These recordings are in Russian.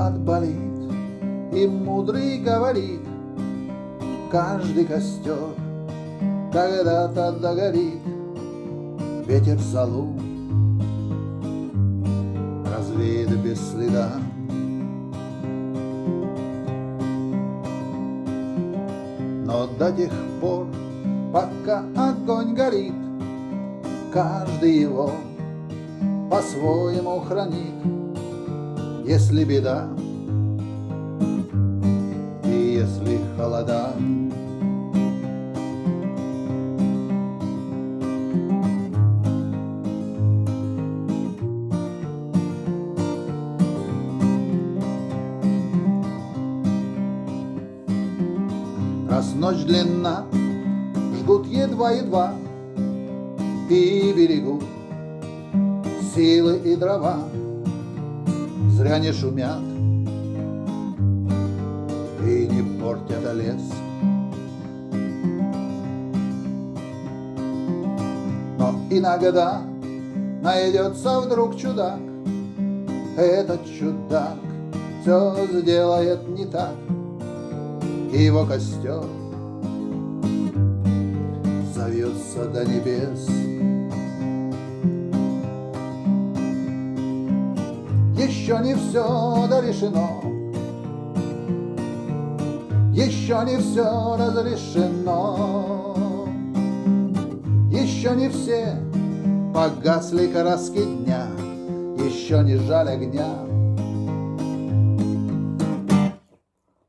отболит, и мудрый говорит: каждый костер когда-то догорит. Ветер золу развеет без следа. Но до тех пор, пока огонь горит, каждый его по-своему хранит. Если беда и если холода, раз ночь длинна, жгут едва-едва и берегут силы и дрова. Зря не шумят и не портят лес. Но иногда найдется вдруг чудак. Этот чудак все сделает не так. И его костер зовется до небес. Еще не все дорешено, еще не все разрешено, еще не все погасли краски дня, еще не жаль огня.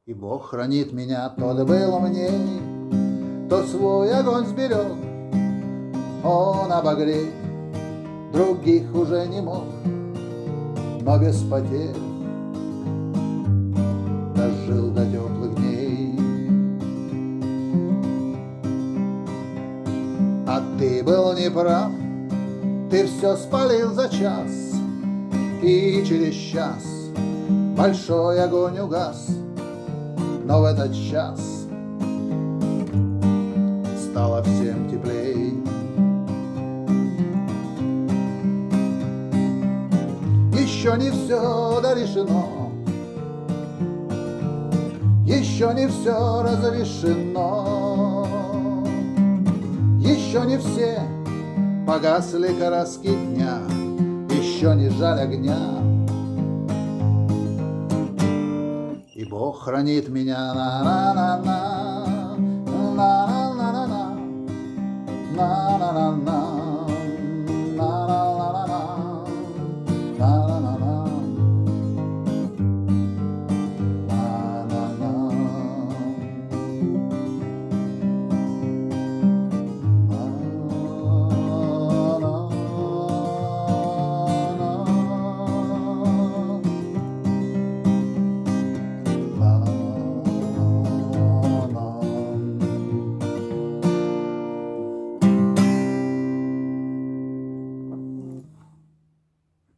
И Бог хранит меня, тот был умней, тот свой огонь сберег. Он обогреть других уже не мог, но без потерь дожил до теплых дней. А ты был неправ, ты все спалил за час, и через час большой огонь угас. Но в этот час стало всем теплей. Еще не все дорешено, еще не все разрешено, еще не все погасли краски дня, еще не жаль огня. И Бог хранит меня, на-на-на-на, на-на-на-на, на-на-на-на.